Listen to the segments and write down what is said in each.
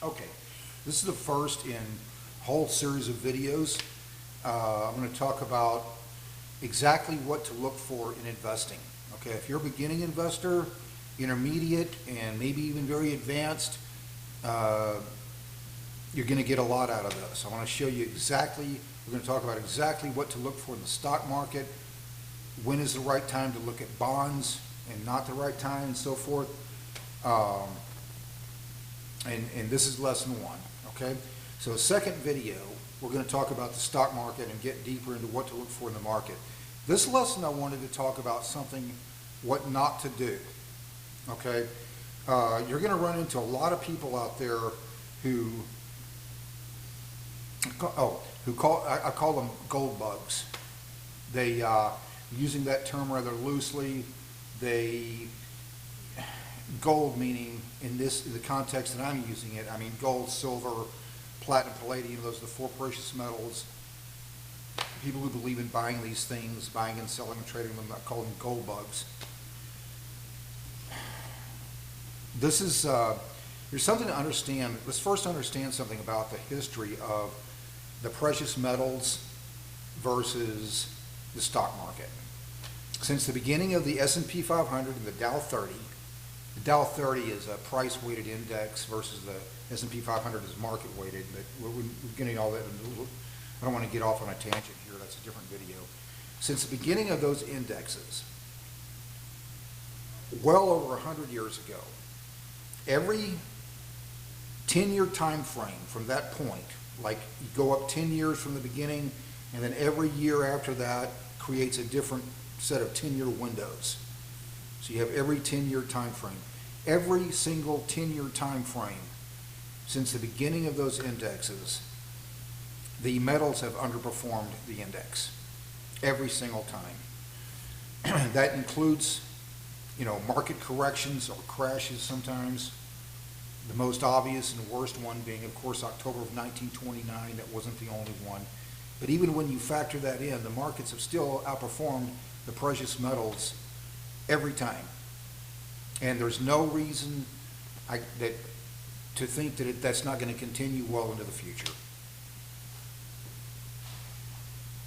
Okay, this is the first in a whole series of videos. I'm going to talk about exactly what to look for in investing. Okay, if you're a beginning investor, intermediate, and maybe even very advanced, uh, you're going to get a lot out of this. I want to show you exactly, we're going to talk about exactly what to look for in the stock market, when is the right time to look at bonds and not the right time, and so forth. Um, and this is lesson one, okay? So second video, we're going to talk about the stock market and get deeper into what to look for in the market. This lesson I wanted to talk about something, what not to do, okay? You're going to run into a lot of people out there who, I call them gold bugs. They, using that term rather loosely, gold meaning, in the context that I'm using it, I mean gold, silver, platinum, palladium, those are the four precious metals. People who believe in buying these things, buying and selling and trading them, I call them gold bugs. This is, there's something to understand. Let's first understand something about the history of the precious metals versus the stock market. Since the beginning of the S&P 500 and the Dow 30, the Dow 30 is a price-weighted index versus the S&P 500 is market-weighted, but we're getting all that. I don't want to get off on a tangent here. That's a different video. Since the beginning of those indexes, well over 100 years ago, every 10-year time frame from that point, like you go up 10 years from the beginning, and then every year after that creates a different set of 10-year windows. So you have every 10-year time frame. Every single 10-year time frame since the beginning of those indexes, the metals have underperformed the index every single time. That includes, market corrections or crashes sometimes. The most obvious and worst one being, of course, October of 1929. That wasn't the only one. But even when you factor that in, the markets have still outperformed the precious metals every time. And there's no reason to think that that's not going to continue well into the future.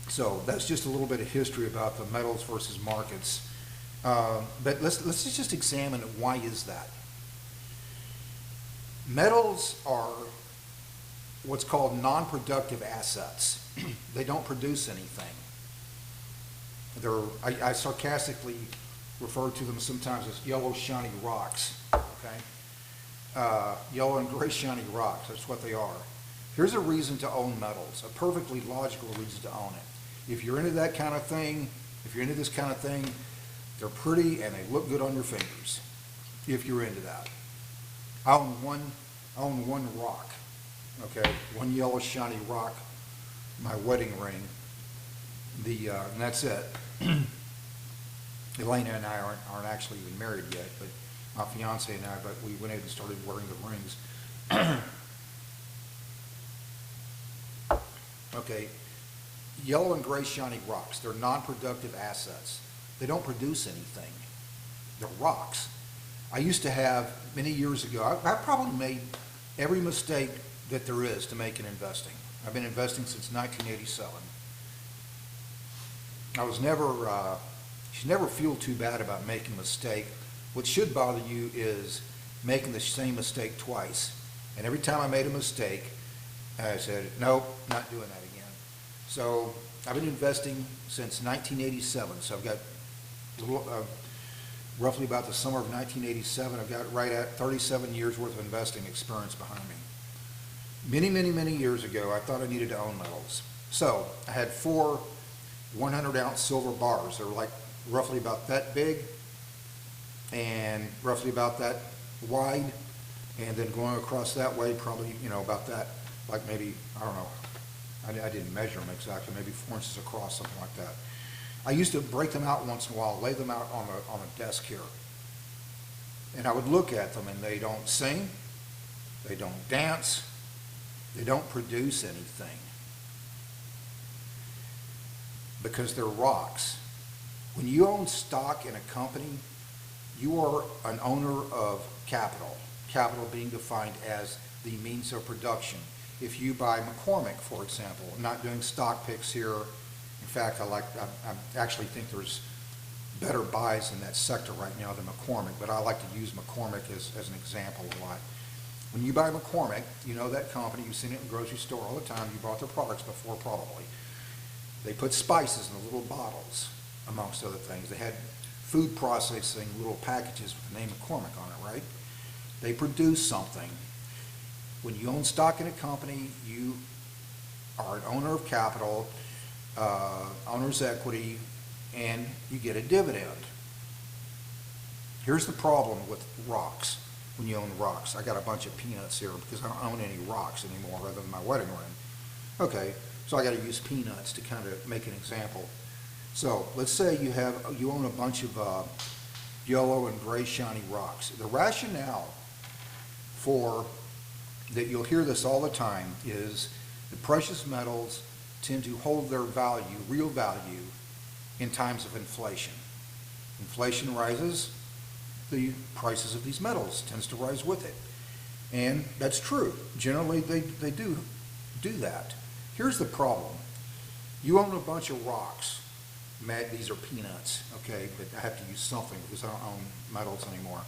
So that's just a little bit of history about the metals versus markets. But let's just examine why is that. Metals are what's called non-productive assets. They don't produce anything. I sarcastically refer to them sometimes as yellow shiny rocks, okay? Yellow and gray shiny rocks, that's what they are. Here's a reason to own metals, a perfectly logical reason to own it. If you're into that kind of thing, if you're into this kind of thing, they're pretty and they look good on your fingers, if you're into that. I own one rock, okay? One yellow shiny rock, my wedding ring, and that's it. Elena and I aren't actually even married yet, but my fiance and I, but we went ahead and started wearing the rings. Okay, yellow and gray shiny rocks, they're non-productive assets. They don't produce anything. They're rocks. I used to have, many years ago, I probably made every mistake that there is to make in investing. I've been investing since 1987. I was never, you should never feel too bad about making a mistake. What should bother you is making the same mistake twice. And every time I made a mistake, I said, nope, not doing that again. So I've been investing since 1987. So I've got roughly about the summer of 1987, I've got right at 37 years worth of investing experience behind me. Many, many, many years ago, I thought I needed to own metals. So I had 4 100-ounce silver bars. They were like roughly about that big and roughly about that wide, and then going across that way, probably, about that, like maybe, I don't know, I didn't measure them exactly, maybe 4 inches across, something like that. I used to break them out once in a while, lay them out on a desk here. And I would look at them, and they don't sing, they don't dance, they don't produce anything. Because they're rocks. When you own stock in a company, you are an owner of capital. capital being defined as the means of production. If you buy McCormick, for example, I'm not doing stock picks here. In fact, I actually think there's better buys in that sector right now than McCormick, but I like to use McCormick as an example a lot. When you buy McCormick, you know that company, you've seen it in the grocery store all the time, you bought their products before probably. They put spices in the little bottles, amongst other things. They had food processing little packages with the name McCormick on it, right? They produce something. When you own stock in a company, you are an owner of capital, owner's equity, and you get a dividend. Here's the problem with rocks, when you own rocks. I got a bunch of peanuts here because I don't own any rocks anymore other than my wedding ring. Okay, so I got to use peanuts to kind of make an example. So let's say you own a bunch of yellow and gray shiny rocks. The rationale for that, you'll hear this all the time, is the precious metals tend to hold their value, real value, in times of inflation. Inflation rises, the prices of these metals tends to rise with it. And that's true. Generally, they do that. Here's the problem. You own a bunch of rocks. These are peanuts, okay, but I have to use something because I don't own metals anymore.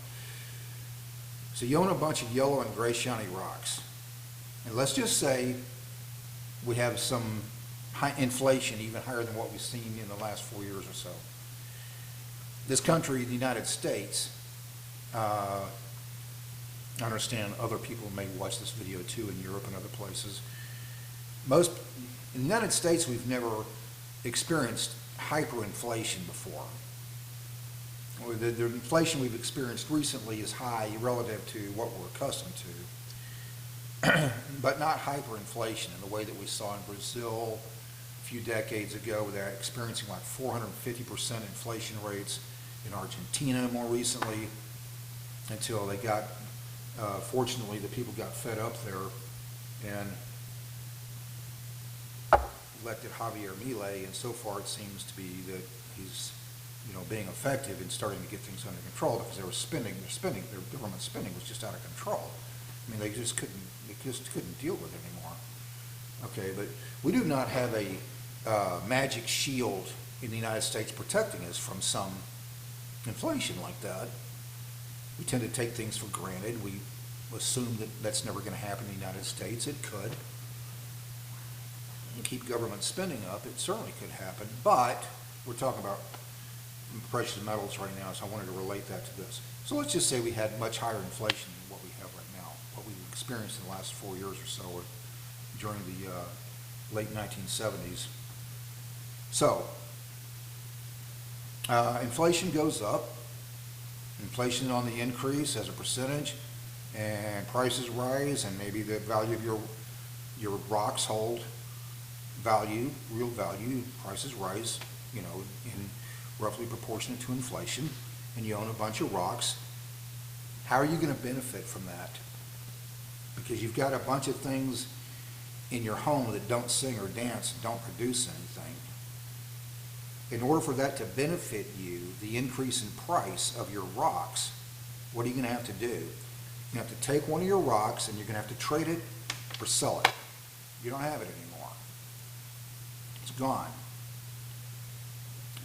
So you own a bunch of yellow and gray shiny rocks. And let's just say we have some high inflation, even higher than what we've seen in the last 4 years or so. This country, the United States, I understand other people may watch this video too in Europe and other places. In the United States, we've never experienced hyperinflation before. The inflation we've experienced recently is high relative to what we're accustomed to, but not hyperinflation in the way that we saw in Brazil a few decades ago. They're experiencing like 450% inflation rates. In Argentina more recently, until they got, fortunately, the people got fed up there and elected Javier Milei, and so far it seems to be that he's, being effective in starting to get things under control, because their government spending was just out of control. I mean, they just couldn't deal with it anymore. Okay, but we do not have a magic shield in the United States protecting us from some inflation like that. We tend to take things for granted. We assume that that's never going to happen in the United States. It could. And keep government spending up, it certainly could happen. But we're talking about precious metals right now, so I wanted to relate that to this. So let's just say we had much higher inflation than what we have right now, what we've experienced in the last 4 years or so, or during the late 1970s. So, inflation goes up, inflation on the increase as a percentage, and prices rise, and maybe the value of your rocks hold value, real value, prices rise, in roughly proportionate to inflation, and you own a bunch of rocks. How are you going to benefit from that? Because you've got a bunch of things in your home that don't sing or dance and don't produce anything. In order for that to benefit you, the increase in price of your rocks, what are you going to have to do? You have to take one of your rocks and you're going to have to trade it or sell it. You don't have it anymore. It's gone.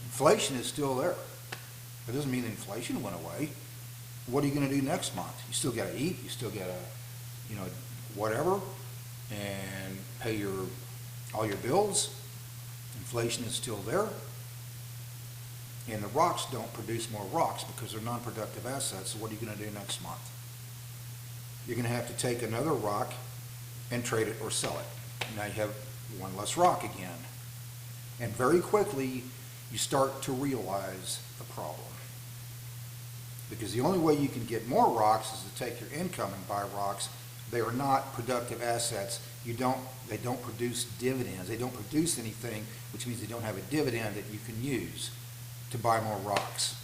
Inflation is still there. It doesn't mean inflation went away. What are you going to do next month? You still got to eat. You still got to, whatever, and pay all your bills. Inflation is still there. And the rocks don't produce more rocks because they're non-productive assets. So what are you going to do next month? You're going to have to take another rock and trade it or sell it. Now you have one less rock again. And very quickly, you start to realize the problem. Because the only way you can get more rocks is to take your income and buy rocks. They are not productive assets. They don't produce dividends. They don't produce anything, which means they don't have a dividend that you can use to buy more rocks.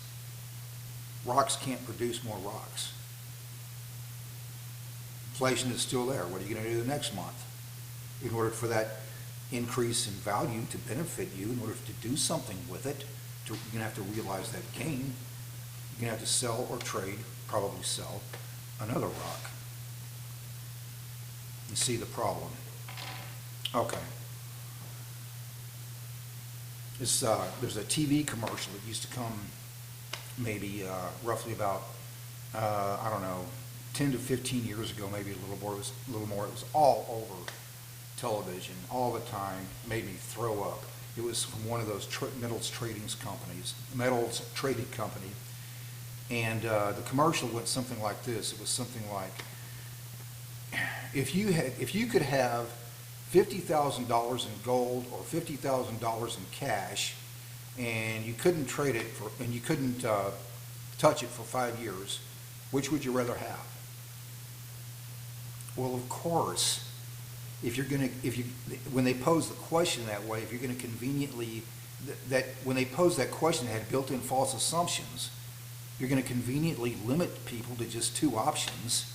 Rocks can't produce more rocks. Inflation is still there. What are you going to do the next month? In order for that increase in value to benefit you, in order to do something with it, you're going to have to realize that gain. You're going to have to sell or trade, probably sell, another rock. and see the problem. Okay. There's a TV commercial that used to come maybe roughly about, I don't know, 10 to 15 years ago, maybe a little more. It was all over television all the time, made me throw up. It was from one of those metals trading company. And the commercial went something like this. It was something like, if you could have $50,000 in gold or $50,000 in cash, and you couldn't trade it and you couldn't touch it for 5 years, which would you rather have? Well, of course, when they pose the question that way, if you're going to conveniently, when they pose that question, it had built-in false assumptions. You're going to conveniently limit people to just 2 options.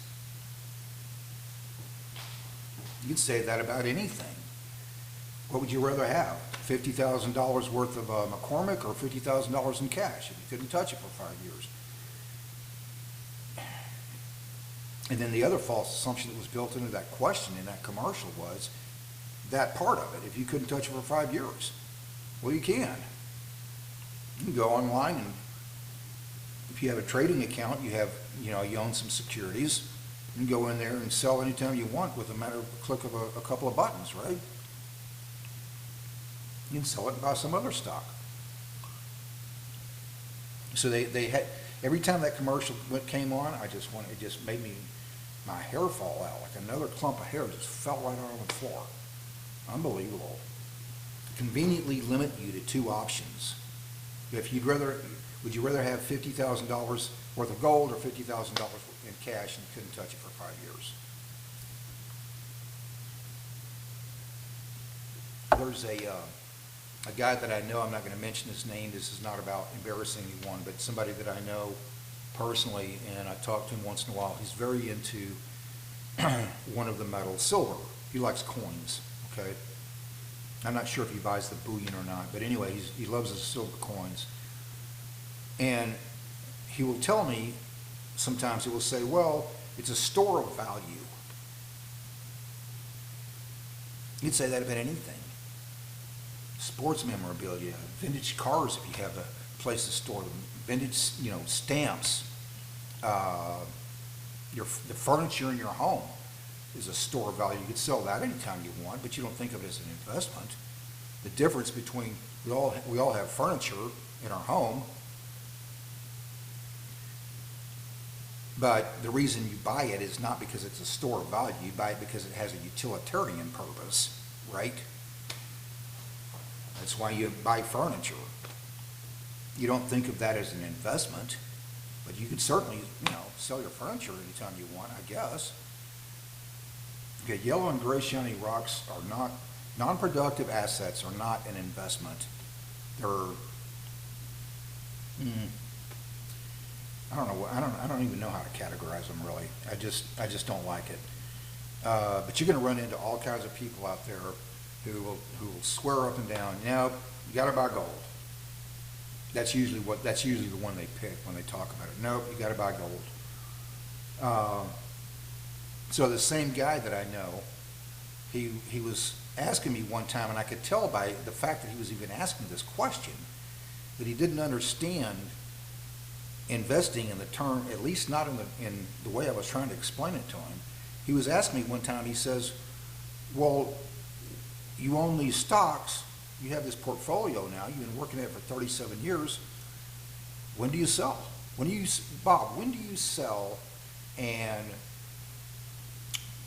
You can say that about anything. What would you rather have? $50,000 worth of McCormick or $50,000 in cash if you couldn't touch it for 5 years? And then the other false assumption that was built into that question in that commercial was that part of it, if you couldn't touch it for 5 years. Well, you can. You can go online, and if you have a trading account, you own some securities. You can go in there and sell anytime you want with a matter of a click of a couple of buttons, right? You can sell it and buy some other stock. So they had, every time that commercial came on, it just made my hair fall out, like another clump of hair just fell right out on the floor. Unbelievable. Conveniently limit you to 2 options. Would you rather have $50,000 worth of gold or $50,000 in cash and couldn't touch it for 5 years? There's a guy that I know, I'm not going to mention his name, this is not about embarrassing anyone, but somebody that I know personally, and I talk to him once in a while. He's very into one of the metals, silver. He likes coins, okay? I'm not sure if he buys the bullion or not, but anyway, he loves his silver coins. And he will tell me, sometimes he will say, well, it's a store of value. You'd say that about anything. Sports memorabilia, vintage cars if you have a place to store them, vintage, stamps, the furniture in your home is a store of value. You could sell that anytime you want, but you don't think of it as an investment. The difference between, we all have furniture in our home, but the reason you buy it is not because it's a store of value. You buy it because it has a utilitarian purpose, right? That's why you buy furniture. You don't think of that as an investment, but you could certainly, sell your furniture anytime you want, I guess. Okay, yellow and gray shiny rocks are not, non-productive assets are not an investment. They're, I don't know, I don't even know how to categorize them really. I just don't like it. But you're gonna run into all kinds of people out there who will swear up and down, you gotta buy gold. That's usually the one they pick when they talk about it. Nope, you gotta buy gold. So the same guy that I know, he was asking me one time, and I could tell by the fact that he was even asking this question, that he didn't understand investing in the term, at least not in the way I was trying to explain it to him. He was asking me one time, he says, well, you own these stocks, you have this portfolio now, you've been working at it for 37 years, when do you sell? Bob, when do you sell and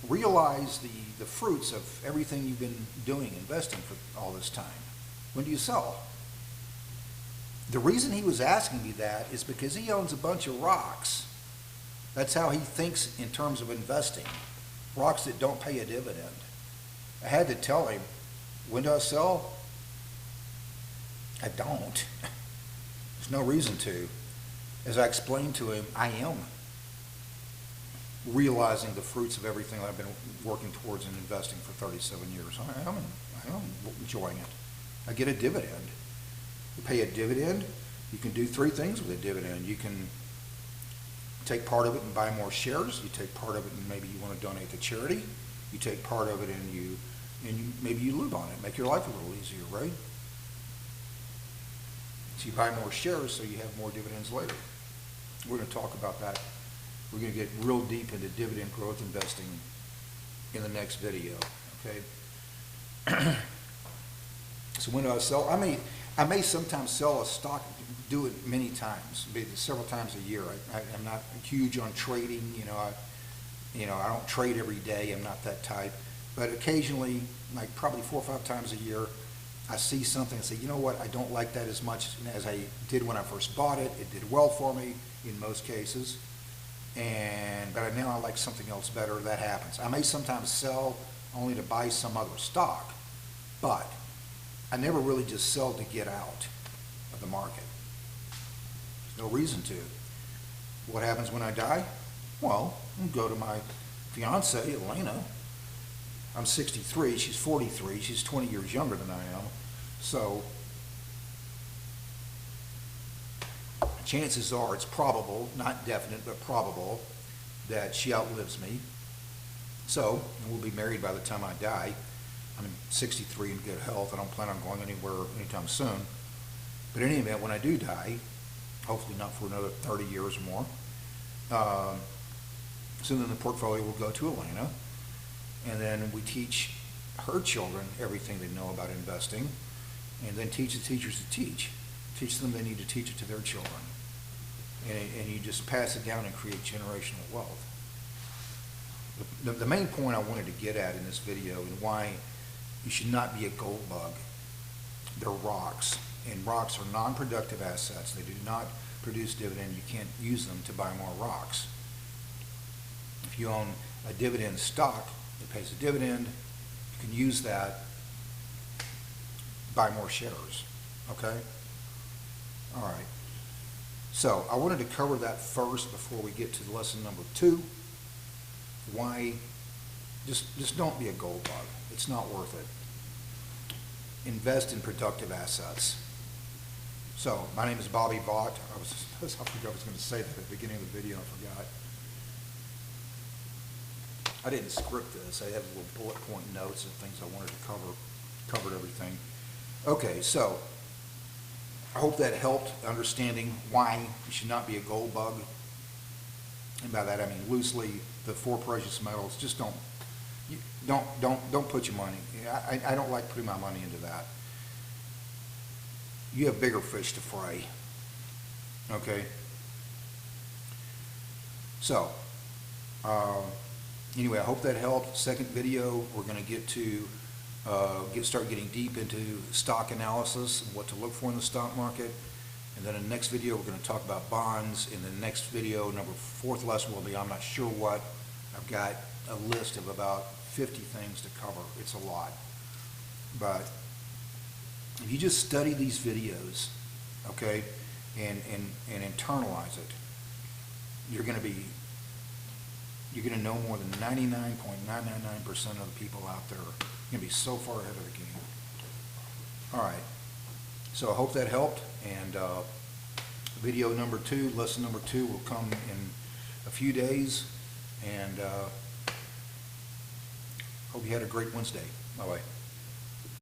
realize the fruits of everything you've been doing, investing for all this time? When do you sell? The reason he was asking me that is because he owns a bunch of rocks. That's how he thinks in terms of investing. Rocks that don't pay a dividend. I had to tell him, when do I sell? I don't. There's no reason to. As I explained to him, I am realizing the fruits of everything I've been working towards and investing for 37 years. I am enjoying it. I get a dividend. You pay a dividend, you can do 3 things with a dividend. You can take part of it and buy more shares. You take part of it and maybe you want to donate to charity. you take part of it and maybe you live on it, make your life a little easier, right? So you buy more shares so you have more dividends later. We're going to talk about that. We're going to get real deep into dividend growth investing in the next video, okay? So when do I sell? I may sometimes sell a stock, do it many times, maybe several times a year. I'm not huge on trading, I don't trade every day, I'm not that type. But occasionally, like probably 4 or 5 times a year, I see something and say, you know what, I don't like that as much as I did when I first bought it. It did well for me in most cases. But now I like something else better. That happens. I may sometimes sell only to buy some other stock, but I never really just sell to get out of the market. There's no reason to. What happens when I die? Well, I'll go to my fiance, Elena. I'm 63, she's 43, she's 20 years younger than I am. So chances are, it's probable, not definite, but probable, that she outlives me. So we'll be married by the time I die. I'm 63 in good health. I don't plan on going anywhere anytime soon. But in any event, when I do die, hopefully not for another 30 years or more, so then the portfolio will go to Elena, and then we teach her children everything they know about investing, and then teach the teachers to teach. Teach them they need to teach it to their children. And you just pass it down and create generational wealth. The main point I wanted to get at in this video and why you should not be a gold bug. They're rocks, and rocks are non-productive assets. They do not produce dividend. You can't use them to buy more rocks. If you own a dividend stock, it pays a dividend, you can use that, buy more shares, okay? All right. So I wanted to cover that first before we get to lesson number 2. Why, just don't be a gold bug. It's not worth it. Invest in productive assets. So my name is Bobby Vaught. I forgot I was going to say that at the beginning of the video, I forgot. I didn't script this. I have little bullet point notes of things I wanted to cover. Covered everything. Okay, so I hope that helped understanding why you should not be a gold bug. And by that I mean loosely the 4 precious metals. Just don't put your money. I don't like putting my money into that. You have bigger fish to fry. Okay. So. Anyway, I hope that helped. Second video, we're going to get to start getting deep into stock analysis and what to look for in the stock market. And then in the next video, we're going to talk about bonds. In the next video, number 4th lesson will be I'm not sure what. I've got a list of about 50 things to cover. It's a lot. But if you just study these videos, okay, and internalize it, you're going to know more than 99.999% of the people out there. You're going to be so far ahead of the game. All right. So I hope that helped. And video number 2, lesson number 2 will come in a few days. And hope you had a great Wednesday. Bye-bye.